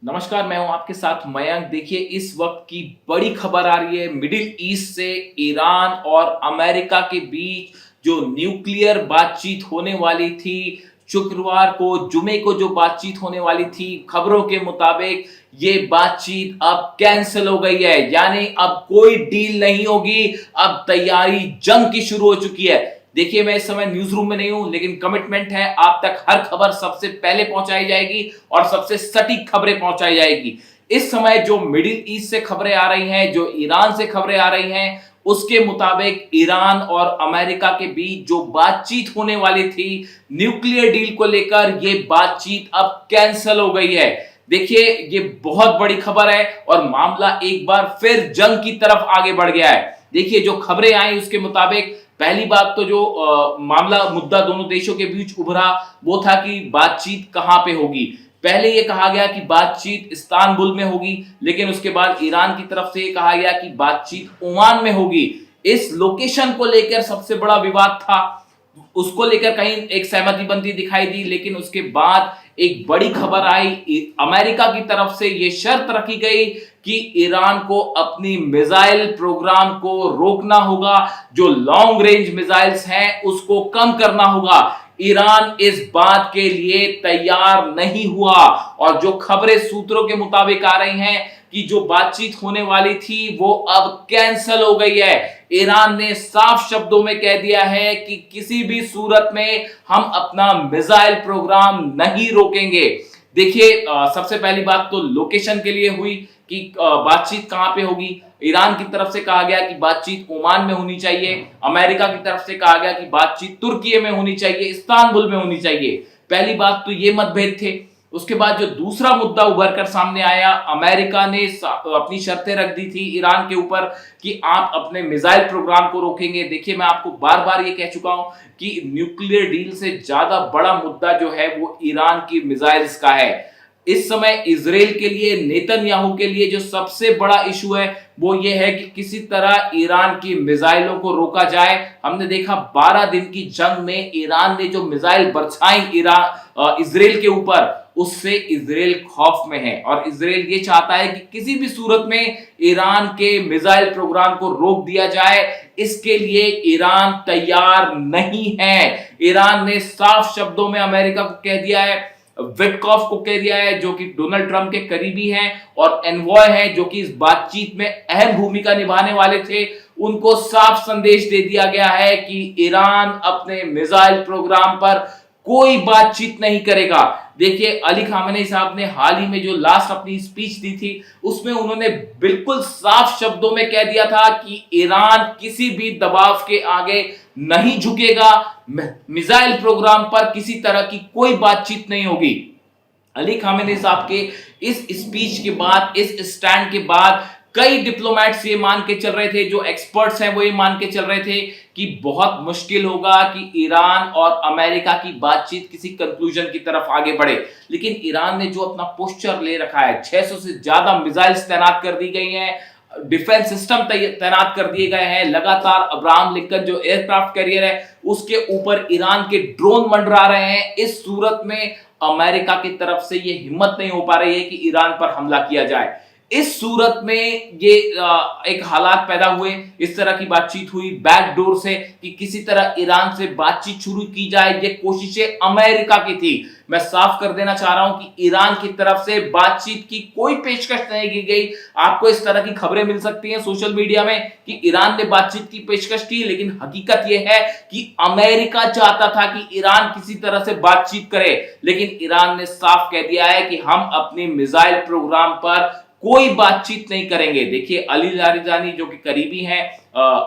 नमस्कार, मैं हूं आपके साथ मयंक। देखिए, इस वक्त की बड़ी खबर आ रही है मिडिल ईस्ट से। ईरान और अमेरिका के बीच जो न्यूक्लियर बातचीत होने वाली थी, शुक्रवार को जुमे को जो बातचीत होने वाली थी, खबरों के मुताबिक ये बातचीत अब कैंसिल हो गई है। यानी अब कोई डील नहीं होगी, अब तैयारी जंग की शुरू हो चुकी है। देखिए, मैं इस समय न्यूज रूम में नहीं हूं, लेकिन कमिटमेंट है आप तक हर खबर सबसे पहले पहुंचाई जाएगी और सबसे सटीक खबरें पहुंचाई जाएगी। इस समय जो मिडिल ईस्ट से खबरें आ रही हैं, जो ईरान से खबरें आ रही हैं, उसके मुताबिक ईरान और अमेरिका के बीच जो बातचीत होने वाली थी न्यूक्लियर डील को लेकर, ये बातचीत अब कैंसिल हो गई है। देखिए, ये बहुत बड़ी खबर है और मामला एक बार फिर जंग की तरफ आगे बढ़ गया है। देखिए, जो खबरें आई उसके मुताबिक पहली बात तो जो मामला मुद्दा दोनों देशों के बीच उभरा वो था कि बातचीत कहां पे होगी। पहले ये कहा गया कि बातचीत इस्तांबुल में होगी, लेकिन उसके बाद ईरान की तरफ से ये कहा गया कि बातचीत ओमान में होगी। इस लोकेशन को लेकर सबसे बड़ा विवाद था, उसको लेकर कहीं एक सहमति बनती दिखाई दी, लेकिन उसके बाद एक बड़ी खबर आई। अमेरिका की तरफ से यह शर्त रखी गई कि ईरान को अपनी मिसाइल प्रोग्राम को रोकना होगा, जो लॉन्ग रेंज मिसाइल्स हैं उसको कम करना होगा। ईरान इस बात के लिए तैयार नहीं हुआ और जो खबरें सूत्रों के मुताबिक आ रही हैं कि जो बातचीत होने वाली थी वो अब कैंसिल हो गई है। ईरान ने साफ शब्दों में कह दिया है कि किसी भी सूरत में हम अपना मिसाइल प्रोग्राम नहीं रोकेंगे। देखिए, सबसे पहली बात तो लोकेशन के लिए हुई कि बातचीत कहां पे होगी। ईरान की तरफ से कहा गया कि बातचीत ओमान में होनी चाहिए, अमेरिका की तरफ से कहा गया कि बातचीत तुर्की में होनी चाहिए, इस्तांबुल में होनी चाहिए। पहली बात तो ये मतभेद थे। उसके बाद जो दूसरा मुद्दा उभर कर सामने आया, अमेरिका ने अपनी शर्तें रख दी थी ईरान के ऊपर कि आप अपने मिसाइल प्रोग्राम को रोकेंगे। देखिए, मैं आपको बार बार ये कह चुका हूं कि न्यूक्लियर डील से ज्यादा बड़ा मुद्दा जो है वो ईरान की मिसाइल्स का है। इस समय इजराइल के लिए, नेतन्याहू के लिए जो सबसे बड़ा इशू है वो ये है कि किसी तरह ईरान की मिसाइलों को रोका जाए। हमने देखा 12 दिन की जंग में ईरान ने जो मिसाइल बरसाई इजराइल के ऊपर, उससे इजराइल खौफ में है और इजराइल ये चाहता है कि किसी भी सूरत में ईरान के मिसाइल प्रोग्राम को रोक दिया जाए। इसके लिए ईरान तैयार नहीं है। ईरान ने साफ शब्दों में अमेरिका को कह दिया है, विटकॉफ को कह दिया है जो कि डोनाल्ड ट्रंप के करीबी हैं और एनवॉय हैं जो कि इस बातचीत में अहम भूमिका निभाने वाले थे, उनको साफ संदेश दे दिया गया है कि ईरान अपने मिसाइल प्रोग्राम पर कोई बातचीत नहीं करेगा। देखिए, अली खामेनी साहब ने हाल ही में जो लास्ट अपनी स्पीच दी थी उसमें उन्होंने बिल्कुल साफ शब्दों में कह दिया था कि ईरान किसी भी दबाव के आगे नहीं झुकेगा, मिसाइल प्रोग्राम पर किसी तरह की कोई बातचीत नहीं होगी। अली खामेनी साहब के इस स्पीच के बाद, इस स्टैंड के बाद कई डिप्लोमेट्स ये मान के चल रहे थे, जो एक्सपर्ट्स हैं वो ये मान के चल रहे थे कि बहुत मुश्किल होगा कि ईरान और अमेरिका की बातचीत किसी कंक्लूजन की तरफ आगे बढ़े। लेकिन ईरान ने जो अपना पोस्चर ले रखा है, 600 से ज्यादा मिसाइल्स तैनात कर दी गई हैं, डिफेंस सिस्टम तैनात कर दिए गए हैं, लगातार अब्राहम लिंकन जो एयरक्राफ्ट कैरियर है उसके ऊपर ईरान के ड्रोन मंडरा रहे हैं। इस सूरत में अमेरिका की तरफ से ये हिम्मत नहीं हो पा रही है कि ईरान पर हमला किया जाए। इस सूरत में ये एक हालात पैदा हुए, इस तरह की बातचीत हुई बैकडोर से कि किसी तरह ईरान से बातचीत शुरू की जाए। ये कोशिशें अमेरिका की थी। मैं साफ कर देना चाह रहा हूं कि ईरान की तरफ से बातचीत की कोई पेशकश नहीं की गई। आपको इस तरह की खबरें मिल सकती हैं सोशल मीडिया में कि ईरान ने बातचीत की पेशकश की, लेकिन हकीकत यह है कि अमेरिका चाहता था कि ईरान किसी तरह से बातचीत करे, लेकिन ईरान ने साफ कह दिया है कि हम अपने मिसाइल प्रोग्राम पर कोई बातचीत नहीं करेंगे। देखिए, अली लारिजानी जो कि करीबी हैं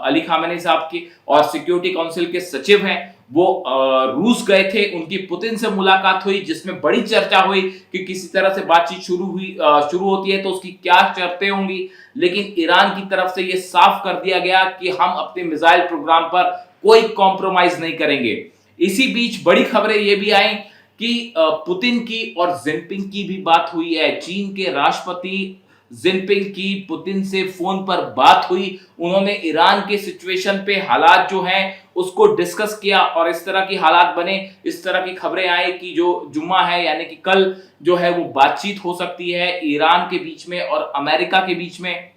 अली खामेनी साहब की और सिक्योरिटी काउंसिल के सचिव हैं, वो रूस गए थे, उनकी पुतिन से मुलाकात हुई जिसमें बड़ी चर्चा हुई कि किसी तरह से बातचीत शुरू होती है तो उसकी क्या शर्तें होंगी। लेकिन ईरान की तरफ से ये साफ कर दिया गया कि हम अपने मिसाइल प्रोग्राम पर कोई कॉम्प्रोमाइज नहीं करेंगे। इसी बीच बड़ी खबरें ये भी आई कि पुतिन की और जिनपिंग की भी बात हुई है। चीन के राष्ट्रपति जिनपिंग की पुतिन से फोन पर बात हुई, उन्होंने ईरान के सिचुएशन पे हालात जो हैं उसको डिस्कस किया और इस तरह की हालात बने, इस तरह की खबरें आई कि जो जुम्मा है यानी कि कल जो है वो बातचीत हो सकती है ईरान के बीच में और अमेरिका के बीच में,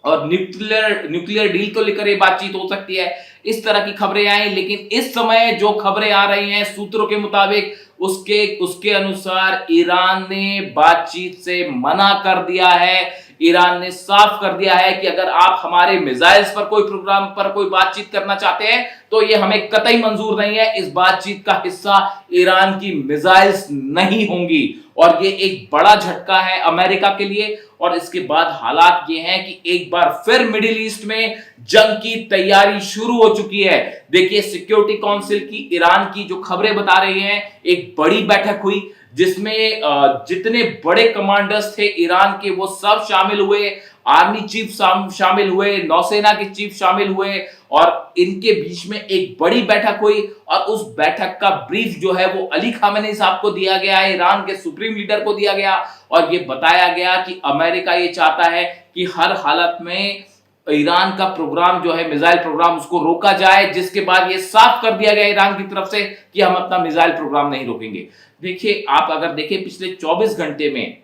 और न्यूक्लियर डील को लेकर ये बातचीत हो सकती है। इस तरह की खबरें आई, लेकिन इस समय जो खबरें आ रही हैं सूत्रों के मुताबिक उसके उसके अनुसार ईरान ने बातचीत से मना कर दिया है। ईरान ने साफ कर दिया है कि अगर आप हमारे मिसाइल्स पर कोई प्रोग्राम पर कोई बातचीत करना चाहते हैं तो ये हमें कतई मंजूर नहीं है। इस बातचीत का हिस्सा ईरान की मिसाइल्स नहीं होंगी और ये एक बड़ा झटका है अमेरिका के लिए। और इसके बाद हालात ये हैं कि एक बार फिर मिडिल ईस्ट में जंग की तैयारी शुरू हो चुकी है। देखिए, सिक्योरिटी काउंसिल की ईरान की जो खबरें बता रही हैं, एक बड़ी बैठक हुई जिसमें जितने बड़े कमांडर्स थे ईरान के वो सब शामिल हुए, आर्मी चीफ शामिल हुए, नौसेना के चीफ शामिल हुए और इनके बीच में एक बड़ी बैठक हुई और उस बैठक का ब्रीफ जो है वो अली खामेनी साहब को दिया गया, ईरान के सुप्रीम लीडर को दिया गया और ये बताया गया कि अमेरिका ये चाहता है कि हर हालत में ईरान का प्रोग्राम जो है मिसाइल प्रोग्राम उसको रोका जाए, जिसके बाद ये साफ कर दिया गया ईरान की तरफ से कि हम अपना मिसाइल प्रोग्राम नहीं रोकेंगे। देखिए, आप अगर देखें पिछले 24 घंटे में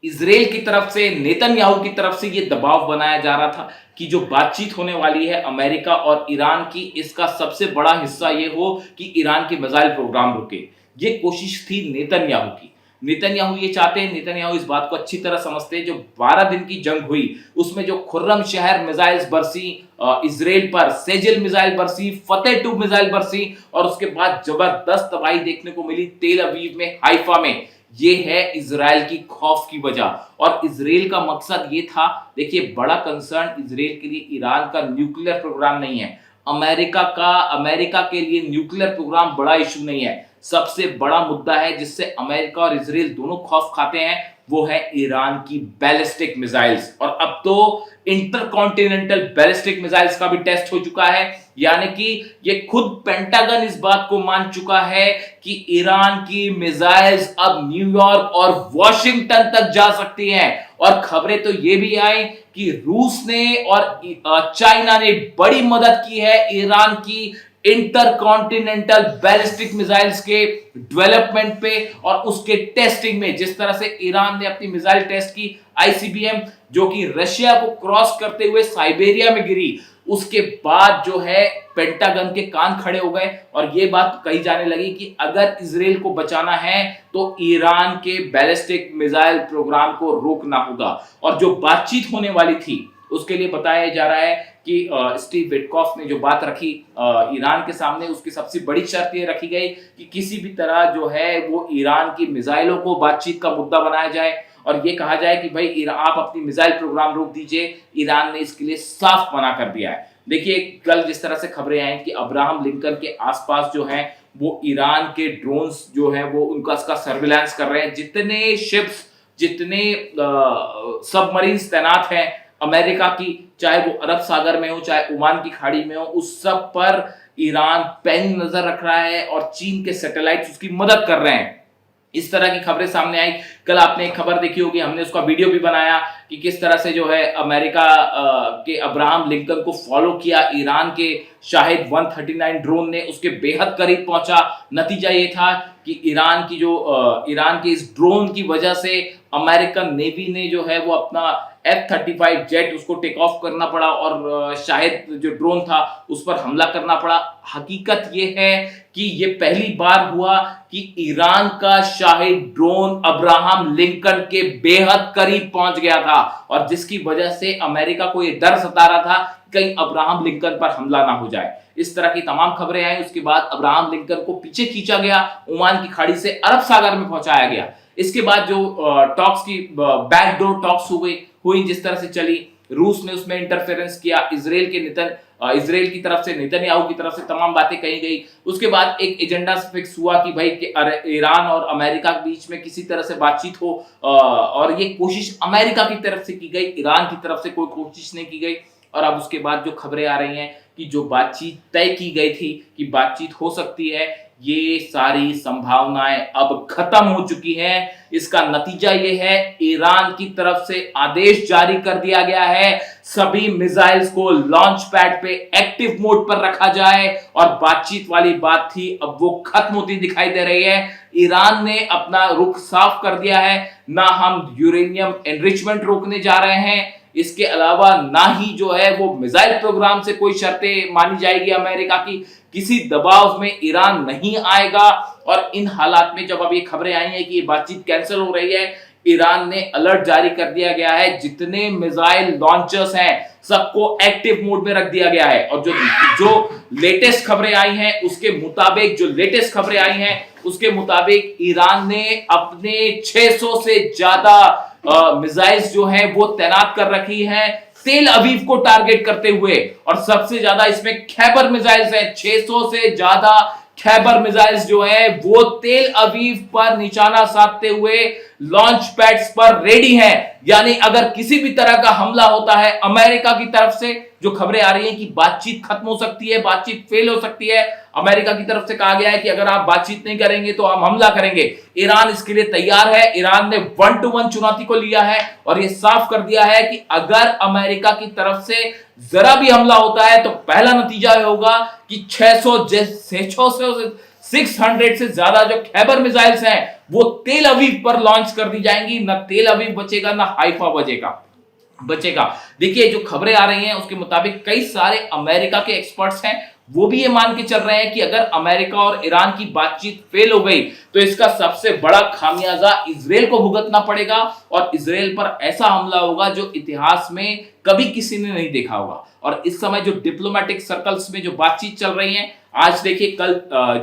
इजराइल की तरफ से, नेतन्याहू की तरफ से ये दबाव बनाया जा रहा था कि जो बातचीत होने वाली है अमेरिका और ईरान की, इसका सबसे बड़ा हिस्सा ये हो कि ईरान के मिसाइल प्रोग्राम रुके। ये कोशिश थी नेतन्याहू की। नेतन्याहू ये चाहते हैं, नेतन्याहू इस बात को अच्छी तरह समझते हैं, जो 12 दिन की जंग हुई उसमें जो खुर्रम शहर मिसाइल्स बरसी इजराइल पर, सेजिल मिसाइल बरसी, फतेह 2 मिसाइल बरसी और उसके बाद जबरदस्त तबाही देखने को मिली तेल अवीव में, हाइफा में। ये है इजराइल की खौफ की वजह और इजराइल का मकसद ये था। देखिए, बड़ा कंसर्न इजराइल के लिए ईरान का न्यूक्लियर प्रोग्राम नहीं है, अमेरिका के लिए न्यूक्लियर प्रोग्राम बड़ा इशू नहीं है। सबसे बड़ा मुद्दा है जिससे अमेरिका और इजराइल दोनों खौफ खाते हैं, वो है ईरान की बैलिस्टिक मिसाइल्स। और अब तो इंटरकॉन्टिनेंटल बैलिस्टिक मिसाइल्स का भी टेस्ट हो चुका है, यानी कि ये खुद पेंटागन इस बात को मान चुका है कि ईरान की मिसाइल्स अब न्यूयॉर्क और वॉशिंगटन तक जा सकती हैं। और खबरें तो ये भी आई कि रूस ने और चाइना ने बड़ी मदद की है ईरान की इंटरकॉन्टिनेंटल बैलिस्टिक मिसाइल्स के डेवलपमेंट पे और उसके टेस्टिंग में। जिस तरह से ईरान ने अपनी मिसाइल टेस्ट की आईसीबीएम, जो कि रशिया को क्रॉस करते हुए साइबेरिया में गिरी, उसके बाद जो है पेंटागन के कान खड़े हो गए और यह बात कही जाने लगी कि अगर इजराइल को बचाना है तो ईरान के बैलिस्टिक मिसाइल प्रोग्राम को रोकना होगा। और जो बातचीत होने वाली थी उसके लिए बताया जा रहा है कि स्टीव विटकॉफ ने जो बात रखी ईरान के सामने, उसकी सबसे बड़ी शर्त ये रखी गई कि किसी भी तरह जो है वो ईरान की मिसाइलों को बातचीत का मुद्दा बनाया जाए और ये कहा जाए कि भाई आप अपनी मिसाइल प्रोग्राम रोक दीजिए। ईरान ने इसके लिए साफ मना कर दिया है। देखिए, कल जिस तरह से खबरें आई कि अब्राहम लिंकन के आसपास जो है वो ईरान के ड्रोन्स जो है वो उनका सर्विलांस कर रहे हैं। जितने शिप्स, जितने सबमरीन्स तैनात हैं अमेरिका की, चाहे वो अरब सागर में हो चाहे ओमान की खाड़ी में हो, उस सब पर ईरान पैनी नजर रख रहा है और चीन के सैटेलाइट्स उसकी मदद कर रहे हैं। इस तरह की खबरें सामने आई। कल आपने एक खबर देखी होगी, हमने उसका वीडियो भी बनाया कि किस तरह से जो है अमेरिका के अब्राहम लिंकन को फॉलो किया ईरान के शाहिद 139 ड्रोन ने, उसके बेहद करीब पहुंचा। नतीजा ये था कि ईरान के इस ड्रोन की वजह से अमेरिकन नेवी ने जो है वो अपना F-35 जेट उसको टेक ऑफ करना पड़ा और शायद जो ड्रोन था उस पर हमला करना पड़ा। हकीकत ये है कि ये पहली बार हुआ कि ईरान का शाहिद ड्रोन अब्राहम लिंकन के बेहद करीब पहुंच गया था और जिसकी वजह से अमेरिका को ये डर सता रहा था कहीं अब्राहम लिंकन पर हमला ना हो जाए। इस तरह की तमाम खबरें आई। उसके बाद अब्राहम लिंकन को पीछे खींचा गया, ओमान की खाड़ी से अरब सागर में पहुंचाया गया। इसके बाद जो टॉक्स की बैकडोर टॉक्स हुई जिस तरह से चली, रूस ने उसमें इंटरफेरेंस किया, इजराइल की तरफ से, नेतन्याहू की तरफ से तमाम बातें कही गई। उसके बाद एक एजेंडा फिक्स हुआ कि भाई ईरान और अमेरिका के बीच में किसी तरह से बातचीत हो और ये कोशिश अमेरिका की तरफ से की गई, ईरान की तरफ से कोई कोशिश नहीं की गई। और अब उसके बाद जो खबरें आ रही हैं कि जो बातचीत तय की गई थी कि बातचीत हो सकती है, ये सारी संभावनाएं अब खत्म हो चुकी हैं। इसका नतीजा ये है, ईरान की तरफ से आदेश जारी कर दिया गया है, सभी मिसाइल्स को लॉन्च पैड पे एक्टिव मोड पर रखा जाए, और बातचीत वाली बात थी अब वो खत्म होती दिखाई दे रही है। ईरान ने अपना रुख साफ कर दिया है, ना हम यूरेनियम एनरिचमेंट रोकने जा रहे हैं, इसके अलावा ना ही जो है वो मिसाइल प्रोग्राम से कोई शर्तें मानी जाएगी अमेरिका की, किसी दबाव में ईरान नहीं आएगा। और इन हालात में जब अब ये खबरें आई हैं कि ये बातचीत कैंसिल हो रही है, ईरान ने अलर्ट जारी कर दिया गया है, जितने मिसाइल लॉन्चर्स हैं सबको एक्टिव मोड में रख दिया गया है। और जो लेटेस्ट खबरें आई हैं उसके मुताबिक ईरान ने अपने 600 से ज्यादा मिसाइल्स जो हैं वो तैनात कर रखी हैं तेल अवीव को टारगेट करते हुए। और सबसे ज्यादा इसमें खैबर मिसाइल्स हैं, 600 से ज्यादा खैबर मिसाइल्स जो है वो तेल अवीव पर निशाना साधते हुए लॉन्च पैड्स पर रेडी हैं। यानी अगर किसी भी तरह का हमला होता है अमेरिका की तरफ से, जो खबरें आ रही हैं कि बातचीत खत्म हो सकती है, बातचीत फेल हो सकती है, अमेरिका की तरफ से कहा गया है कि अगर आप बातचीत नहीं करेंगे तो हम हमला करेंगे। ईरान इसके लिए तैयार है। ईरान ने 1-to-1 चुनौती को लिया है और यह साफ कर दिया है कि अगर अमेरिका की तरफ से जरा भी हमला होता है तो पहला नतीजा होगा कि 600 से ज्यादा जो खैबर मिसाइल्स हैं वो तेल अवीव पर लॉन्च कर दी जाएंगी। ना तेल अवीव बचेगा, ना हाइफा बचेगा। देखिए जो खबरें आ रही हैं उसके मुताबिक कई सारे अमेरिका के एक्सपर्ट्स हैं, वो भी ये मान के चल रहे हैं कि अगर अमेरिका और ईरान की बातचीत फेल हो गई तो इसका सबसे बड़ा खामियाजा इजराइल को भुगतना पड़ेगा और इजराइल पर ऐसा हमला होगा जो इतिहास में कभी किसी ने नहीं देखा होगा। और इस समय जो डिप्लोमेटिक सर्कल्स में जो बातचीत चल रही है, आज देखिए कल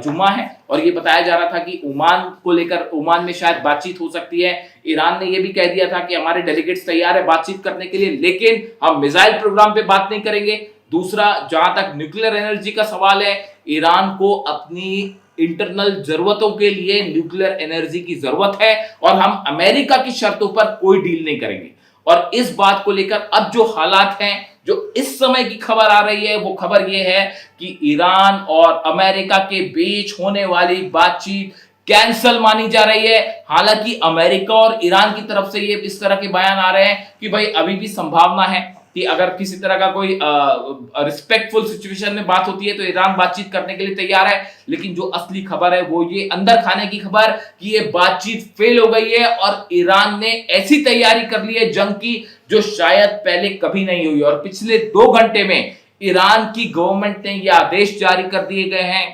जुम्मा है और ये बताया जा रहा था कि ओमान को लेकर ओमान में शायद बातचीत हो सकती है। ईरान ने ये भी कह दिया था कि हमारे डेलीगेट्स तैयार है बातचीत करने के लिए, लेकिन हम मिसाइल प्रोग्राम पे बात नहीं करेंगे। दूसरा, जहां तक न्यूक्लियर एनर्जी का सवाल है, ईरान को अपनी इंटरनल जरूरतों के लिए न्यूक्लियर एनर्जी की जरूरत है और हम अमेरिका की शर्तों पर कोई डील नहीं करेंगे। और इस बात को लेकर अब जो हालात हैं, जो इस समय की खबर आ रही है, वो खबर ये है कि ईरान और अमेरिका के बीच होने वाली बातचीत कैंसल मानी जा रही है। हालांकि अमेरिका और ईरान की तरफ से ये इस तरह के बयान आ रहे हैं कि भाई अभी भी संभावना है कि अगर किसी तरह का कोई रिस्पेक्टफुल सिचुएशन में बात होती है तो ईरान बातचीत करने के लिए तैयार है। लेकिन जो असली खबर है वो ये अंदर खाने की खबर कि ये बातचीत फेल हो गई है और ईरान ने ऐसी तैयारी कर ली है जंग की जो शायद पहले कभी नहीं हुई। और पिछले 2 घंटे में ईरान की गवर्नमेंट ने ये आदेश जारी कर दिए गए हैं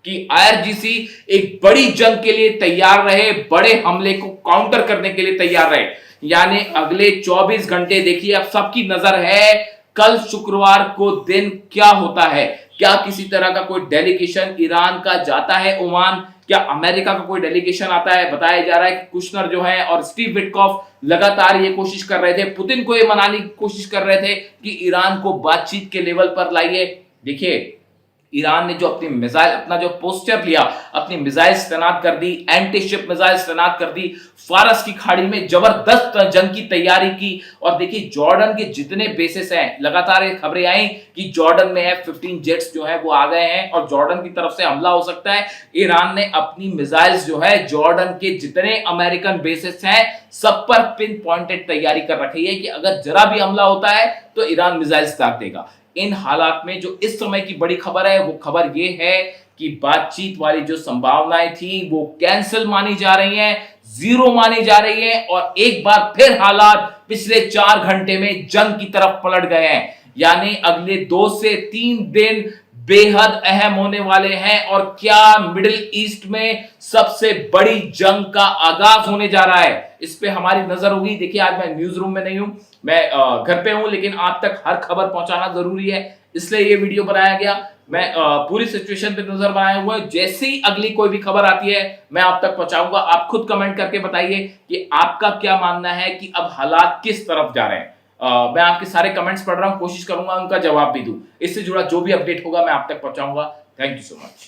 कि IRGC एक बड़ी जंग के लिए तैयार रहे, बड़े हमले को काउंटर करने के लिए तैयार रहे। यानी अगले 24 घंटे देखिए, अब सबकी नजर है कल शुक्रवार को दिन क्या होता है। क्या किसी तरह का कोई डेलीगेशन ईरान का जाता है ओमान, क्या अमेरिका का कोई डेलीगेशन आता है। बताया जा रहा है कि कुशनर जो है और स्टीव विटकॉफ लगातार ये कोशिश कर रहे थे, पुतिन को ये मनाने की कोशिश कर रहे थे कि ईरान को बातचीत के लेवल पर लाइए। देखिए ईरान ने जो अपनी मिसाइल, अपना जो पोस्टर लिया, अपनी मिसाइल्स तैनात कर दी, एंटी शिप मिसाइल्स तैनात कर दी, फारस की खाड़ी में जबरदस्त जंग की तैयारी की। और देखिए जॉर्डन के जितने बेसिस हैं, लगातार ये खबरें आई कि जॉर्डन में F-15 जेट्स जो है वो आ गए हैं और जॉर्डन की तरफ से हमला हो सकता है। ईरान ने अपनी मिसाइल्स जो है जॉर्डन के जितने अमेरिकन बेसिस हैं सब पर पिन पॉइंटेड तैयारी कर रखी है कि अगर जरा भी हमला होता है तो ईरान मिसाइल्स दाग देगा। इन हालात में जो इस समय की बड़ी खबर है वो खबर ये है कि बातचीत वाली जो संभावनाएं थी वो कैंसिल मानी जा रही हैं, जीरो मानी जा रही है। और एक बार फिर हालात पिछले 4 घंटे में जंग की तरफ पलट गए हैं। यानी अगले 2 से 3 दिन बेहद अहम होने वाले हैं और क्या मिडिल ईस्ट में सबसे बड़ी जंग का आगाज होने जा रहा है, इस पे हमारी नजर होगी। देखिए आज मैं न्यूज रूम में नहीं हूं, मैं घर पे हूं, लेकिन आप तक हर खबर पहुंचाना जरूरी है, इसलिए ये वीडियो बनाया गया। मैं पूरी सिचुएशन पे नजर बनाया हुआ है, जैसे ही अगली कोई भी खबर आती है मैं आप तक पहुंचाऊंगा। आप खुद कमेंट करके बताइए कि आपका क्या मानना है कि अब हालात किस तरफ जा रहे हैं। मैं आपके सारे कमेंट्स पढ़ रहा हूं, कोशिश करूंगा उनका जवाब भी दूं। इससे जुड़ा जो भी अपडेट होगा मैं आप तक पहुंचाऊंगा। Thank you so much.